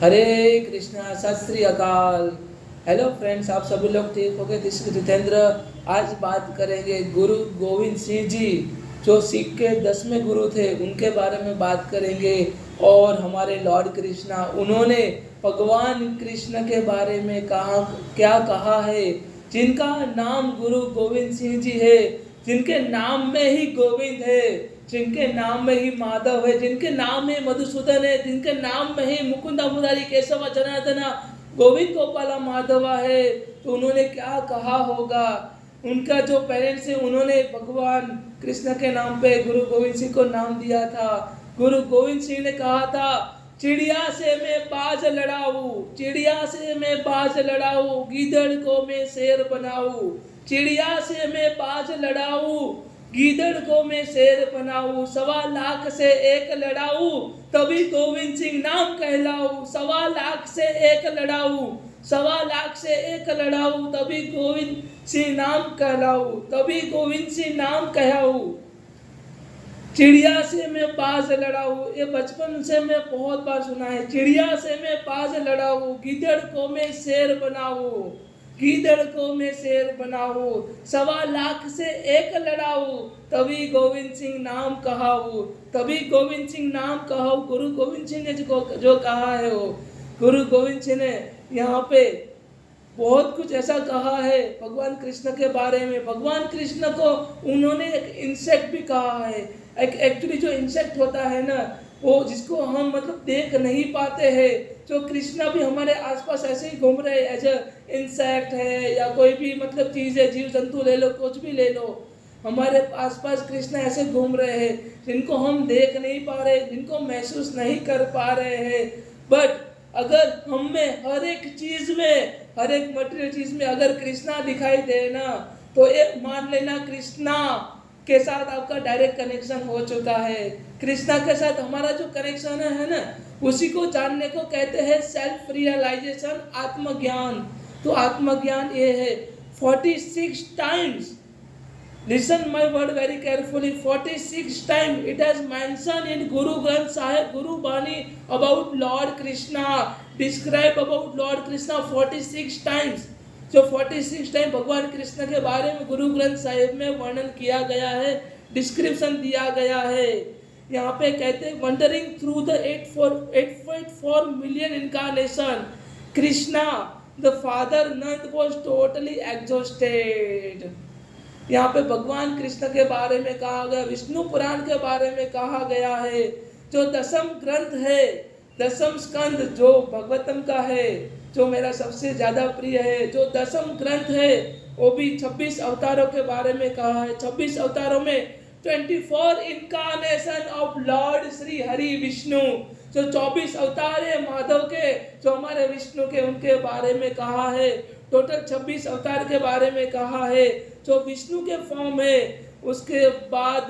हरे कृष्णा, सत श्री अकाल। Hello friends, आप सभी लोग ठीक हो गए? This is Jitendra. आज बात करेंगे गुरु गोविंद सिंह जी, जो सिख के 10वें गुरु थे, उनके बारे में बात करेंगे। और हमारे लॉर्ड कृष्णा, उन्होंने भगवान कृष्ण के बारे में क्या कहा है। जिनका नाम गुरु गोविंद सिंह जी है, जिनके नाम में ही गोविंद है, जिनके नाम में ही माधव है, जिनके नाम में मधुसूदन है, जिनके नाम में ही मुकुंदा मुरारी केशव जनार्दना गोविंद गोपाला माधवा है, तो उन्होंने क्या कहा होगा। उनका जो पेरेंट्स है, उन्होंने भगवान कृष्ण के नाम पे गुरु गोविंद सिंह को नाम दिया था। गुरु गोविंद सिंह ने कहा था, चिड़िया से मैं बाज लड़ाऊं, चिड़िया से मैं बाज लड़ाऊं, गीदड़ को मैं शेर बनाऊं। चिड़िया से मैं बाज लड़ाऊं, गीदड़ को मैं शेर बनाऊं, 1.25 लाख से एक लड़ाऊं, तभी गोविंद सिंह नाम कहलाऊं। 1.25 लाख से एक लड़ाऊं, 1.25 लाख से एक लड़ाऊं, तभी गोविंद सिंह नाम कहलाऊं, तभी गोविंद सिंह नाम कहलाऊं। चिड़िया से मैं बाज लड़ाऊं, ये बचपन से मैं बहुत बार सुना है। चिड़िया से मैं बाज लड़ाऊं, गीदड़ को मैं शेर बनाऊं, गीदड़ को मैं शेर बनाऊं, 1.25 लाख से एक लड़ाऊं, तभी गोविंद सिंह नाम कहाऊं, तभी गोविंद सिंह नाम कहाऊं। गुरु गोविंद सिंह ने जो कहा है, वो गुरु गोविंद सिंह ने यहाँ पे बहुत कुछ ऐसा कहा है भगवान कृष्ण के बारे में। भगवान कृष्ण को उन्होंने एक इंसेक्ट भी कहा है। एक्चुअली जो इंसेक्ट होता है ना, वो जिसको हम मतलब देख नहीं पाते हैं, जो कृष्णा भी हमारे आसपास ऐसे ही घूम रहे एज अ इंसेक्ट है, या कोई भी मतलब चीज़ है, जीव जंतु ले लो, कुछ भी ले लो, हमारे आसपास कृष्णा ऐसे घूम रहे हैं, जिनको हम देख नहीं पा रहे, जिनको महसूस नहीं कर पा रहे हैं। बट अगर हम में हर एक चीज में, हर एक मटेरियल चीज में अगर कृष्णा दिखाई दे ना, तो एक मान लेना कृष्णा के साथ आपका डायरेक्ट कनेक्शन हो चुका है। कृष्णा के साथ हमारा जो कनेक्शन है ना, उसी को जानने को कहते हैं सेल्फ रियलाइजेशन, आत्मज्ञान। तो आत्मज्ञान ये है 46 times. Listen my word very carefully. 46 times it has mentioned in Guru Granth Sahib, Guru Bani, about Lord Krishna, describe about Lord Krishna 46 times. जो 46 टाइम भगवान कृष्ण के बारे में गुरु ग्रंथ साहिब में वर्णन किया गया है, डिस्क्रिप्शन दिया गया है। यहाँ पे कहते हैं, wondering through the 8.4 million incarnation, Krishna the father Nand was totally exhausted. यहाँ पे भगवान कृष्ण के बारे में कहा गया, विष्णु पुराण के बारे में कहा गया है। जो 10म ग्रंथ है, 10म स्कंद जो भगवतम का है, जो मेरा सबसे ज्यादा प्रिय है, जो 10म ग्रंथ है, वो भी 26 अवतारों के बारे में कहा है। 26 अवतारों में 24 incarnation of lord Shri Hari Vishnu, जो 24 अवतार है माधव के, जो हमारे विष्णु के, उनके बारे में कहा है। टोटल 26 अवतार के बारे में कहा है, जो विष्णु के फॉर्म है। उसके बाद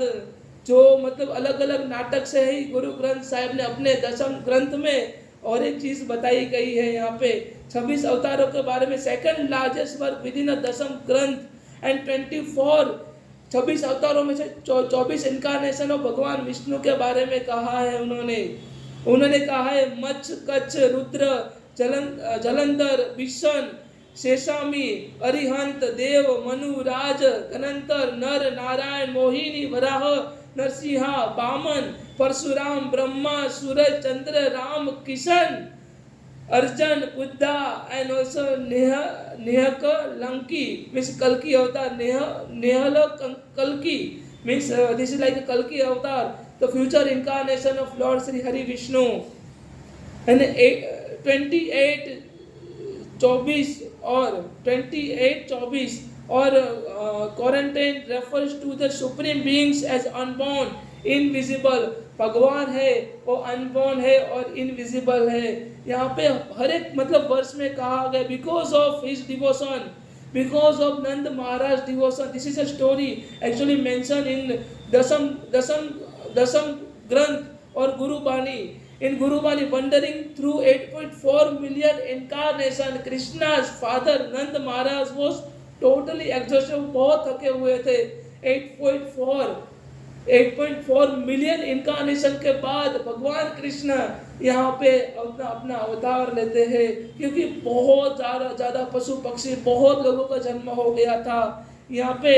जो मतलब अलग अलग नाटक से ही गुरु ग्रंथ साहिब ने अपने 10म ग्रंथ में और एक चीज बताई गई है। यहाँ पे 26 अवतारों के बारे में second largest work within 10म ग्रंथ एंड 26 अवतारों में से 24 इनकारनेशन ऑफ भगवान विष्णु के बारे में कहा है। उन्होंने कहा है, मच्छ, कच्छ, रुद्र, जलंधर, विष्ण, शेषामी, अरिहंत, देव, मनु, राज, अनंतर, नर, नारायण, मोहिनी, वराह, नरसिंहा, वामन, परशुराम, ब्रह्मा, सूरज, चंद्र, राम, किशन, अर्जुन, बुद्धा, एंड ऑल्सो नेहक लंकी मीन्स कल्कि अवतार, नेहल कल्कि मीन्स दिस इज लाइक कल्कि avatar, the future incarnation of lord Shri Hari Vishnu. And 28 24 और 28 24 और quarantine refers to the supreme beings as unborn, invisible. भगवान है वो अनबॉर्न है और इनविजिबल है। यहाँ पे हर एक मतलब वर्ष में कहा गया, because of his devotion, because of Nand Maharaj devotion. This is a story actually mention in दसम ग्रंथ और गुरु बानी। In Guru Bani, wandering through 8.4 million incarnation, Krishna's father Nand Maharaj was totally exhausted, बहुत थके हुए थे। 8.4 मिलियन इनकारनेशन के बाद भगवान कृष्ण यहाँ पे अपना अपना अवतार लेते हैं, क्योंकि बहुत ज़्यादा पशु पक्षी, बहुत लोगों का जन्म हो गया था यहाँ पे,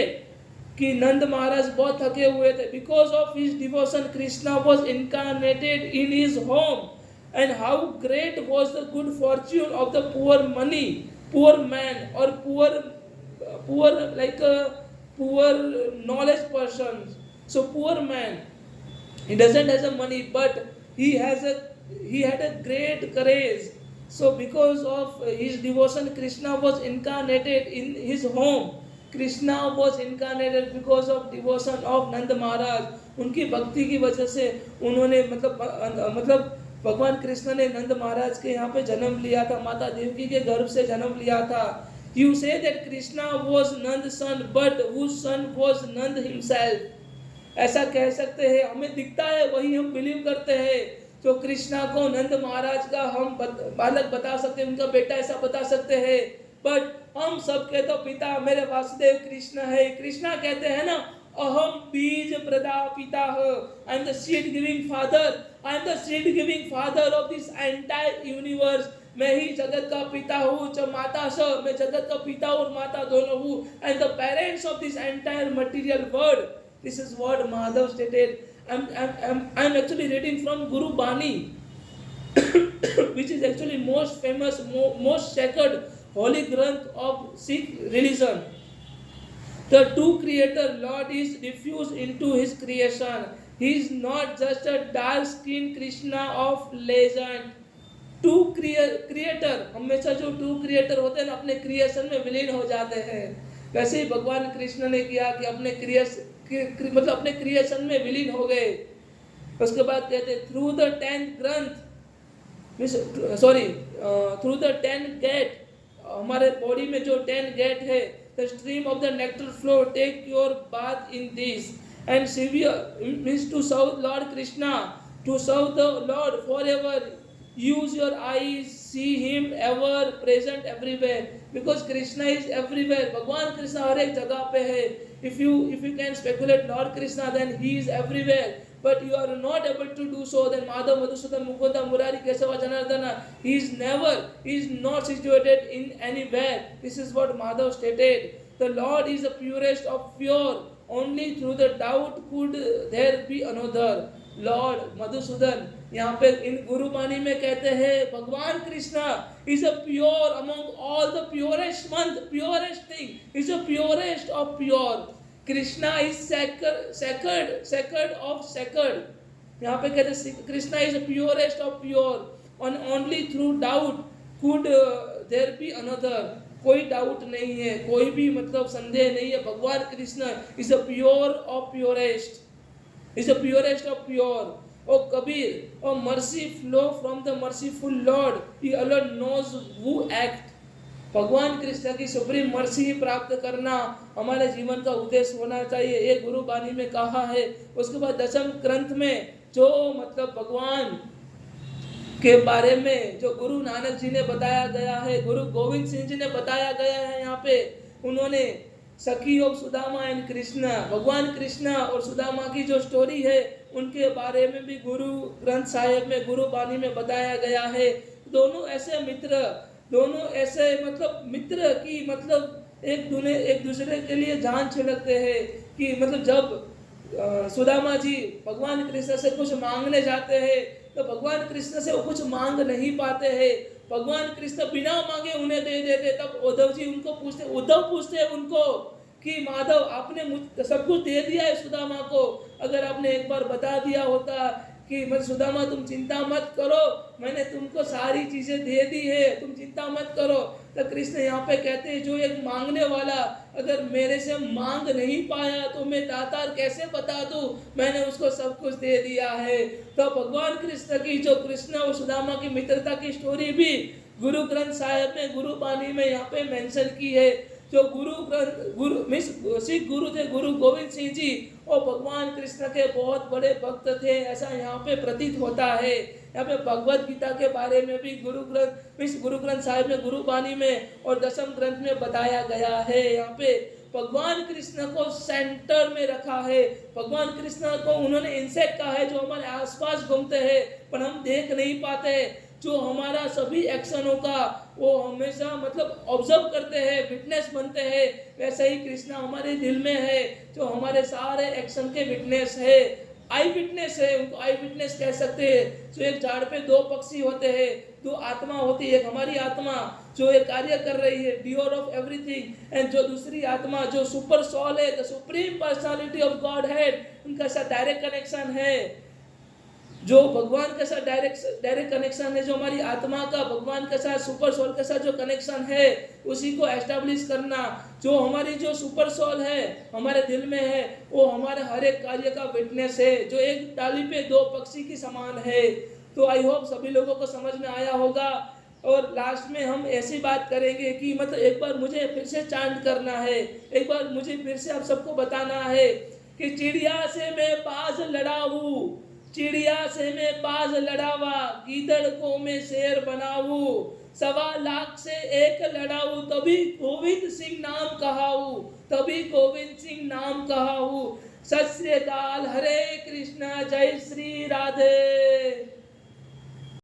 कि नंद महाराज बहुत थके हुए थे। Because of his devotion Krishna was incarnated in his home, and how great was the good fortune of the poor man और poor like poor knowledge person. So poor man, he doesn't has a money, but he had a great courage. So because of his devotion Krishna was incarnated in his home. Krishna was incarnated because of devotion of नंद महाराज. उनकी भक्ति की वजह से उन्होंने मतलब भगवान कृष्ण ने नंद महाराज के यहाँ पे जन्म लिया था, माता देवकी के गर्भ से जन्म लिया था. You say that Krishna was Nand's son, but whose son was Nand himself? ऐसा कह सकते हैं, हमें दिखता है वही हम बिलीव करते हैं. तो कृष्णा को नंद महाराज का हम बालक बता सकते हैं, उनका बेटा ऐसा बता सकते हैं, बट हम सबके तो पिता मेरे वासुदेव कृष्ण है. कृष्णा कहते हैं ना, अहम बीज प्रदा पिता, I am the seed giving father, I am the seed giving father of this entire universe. मैं ही जगत का पिता हूँ, जब माता से मैं जगत का पिता और माता दोनों हूँ, and the parents of this entire material world. This is what Madhav stated. I'm actually reading from Guru Bani, which is actually most famous, most sacred holy granth of Sikh religion. The true creator Lord is diffused into his creation. He is not just a dark-skinned Krishna of legend. True creator, हमेशा जो true creator होते हैं ना, अपने creation में विलीन हो जाते हैं. वैसे ही भगवान कृष्ण ने किया कि अपने क्रिएशन में विलीन हो गए. उसके बाद कहते through the 10 granth, through the 10 gate, हमारे बॉडी में जो 10 गेट है, the stream of the nectar flow, take your bath in this, and severe means to serve lord Krishna, to serve the lord for ever. Use your eyes, see him ever present everywhere, because Krishna is everywhere. भगवान कृष्ण हर एक जगह पे है. If you can speculate Lord Krishna, then he is everywhere, but you are not able to do so. Then Madhav, Madhusudan, Mukunda, Murari, Kesava, Janardana, he is not situated in anywhere. This is what Madhav stated. The Lord is the purest of pure. Only through the doubt could there be another. Lord Madhusudan यहाँ पे इन गुरुबानी में कहते हैं, भगवान Krishna is a pure among all the purest month, purest thing, is a purest of pure. Krishna is sacred of sacred. यहाँ पे कहते हैं Krishna is a purest of pure, और only through doubt could there be another. कोई डाउट नहीं है, कोई भी मतलब संदेह नहीं है. भगवान Krishna is a pure of purest, is the purest of pure. Oh Kabir, oh mercy flow from the merciful Lord. He alone knows who act. भगवान कृष्ण की सुप्रीम मर्सी प्राप्त करना हमारे जीवन का उद्देश्य होना चाहिए. ये गुरु बानी में कहा है. उसके बाद दशम ग्रंथ में जो मतलब भगवान के बारे में जो गुरु नानक जी ने बताया गया है, गुरु गोविंद सिंह जी ने बताया गया है, यहाँ पे उन्होंने सखी ऑफ सुदामा एंड कृष्णा, भगवान कृष्णा और सुदामा की जो स्टोरी है उनके बारे में भी गुरु ग्रंथ साहिब में, गुरु बानी में बताया गया है. दोनों ऐसे मित्र, दोनों ऐसे मतलब मित्र की मतलब एक दूसरे के लिए जान छिड़कते हैं. कि मतलब जब सुदामा जी भगवान कृष्ण से कुछ मांगने जाते हैं तो भगवान कृष्ण से वो कुछ मांग नहीं पाते हैं. भगवान कृष्ण बिना मांगे उन्हें दे देते. तब उद्धव जी उनको पूछते हैं उनको कि माधव आपने सब कुछ दे दिया है सुदामा को, अगर आपने एक बार बता दिया होता कि मतलब सुदामा तुम चिंता मत करो, मैंने तुमको सारी चीजें दे दी है, तुम चिंता मत करो. तो कृष्ण यहाँ पे कहते हैं जो एक मांगने वाला अगर मेरे से मांग नहीं पाया तो मैं दातार कैसे बता दूं, मैंने उसको सब कुछ दे दिया है. तो भगवान कृष्ण की जो कृष्ण और सुदामा की मित्रता की स्टोरी भी गुरु ग्रंथ साहिब में, गुरु बानी में यहाँ पे मेंशन की है. जो सिख गुरु थे ग्रुरु गोविंद सिंह जी, और भगवान कृष्ण के बहुत बड़े भक्त थे, ऐसा यहाँ पे प्रतीत होता है. यहाँ पे भगवत गीता के बारे में भी गुरु ग्रंथ साहिब में, गुरु बानी में और दशम ग्रंथ में बताया गया है. यहाँ पे भगवान कृष्ण को सेंटर में रखा है। भगवान कृष्ण को उन्होंने इंसेक्ट कहा है जो हमारे आसपास घूमते हैं पर हम देख नहीं पाते, जो हमारा सभी एक्शनों का वो हमेशा मतलब ऑब्जर्व करते हैं, विटनेस बनते हैं। वैसे ही कृष्णा हमारे दिल में है जो हमारे सारे एक्शन के विटनेस है, आई विटनेस है, उनको आई विटनेस कह सकते हैं। जो एक झाड़ पे दो पक्षी होते हैं, दो आत्मा होती है, एक हमारी आत्मा जो एक कार्य कर रही है, डियर ऑफ एवरीथिंग, एंड जो दूसरी आत्मा जो सुपर सोल है, the supreme personality of God head, उनका साथ डायरेक्ट कनेक्शन है। जो भगवान के साथ डायरेक्ट कनेक्शन है, जो हमारी आत्मा का भगवान के साथ सुपर सोल के साथ जो कनेक्शन है उसी को एस्टेब्लिश करना। जो हमारी जो सुपर सोल है हमारे दिल में है वो हमारे हर एक कार्य का विटनेस है, जो एक डाली पे दो पक्षी की समान है। तो आई होप सभी लोगों को समझ में आया होगा। और लास्ट में हम ऐसी बात करेंगे कि मतलब एक बार मुझे फिर से चांट करना है, एक बार मुझे फिर से आप सबको बताना है कि चिड़िया से मैं बाज लड़ाऊं, चिड़िया से मैं बाज लड़ावा, गीदड़ को मैं शेर बनाऊं, 1.25 से एक लड़ाऊं, तभी गोविंद सिंह नाम कहाऊं, तभी गोविंद सिंह नाम कहाऊं। सत श्री अकाल, हरे कृष्णा, जय श्री राधे।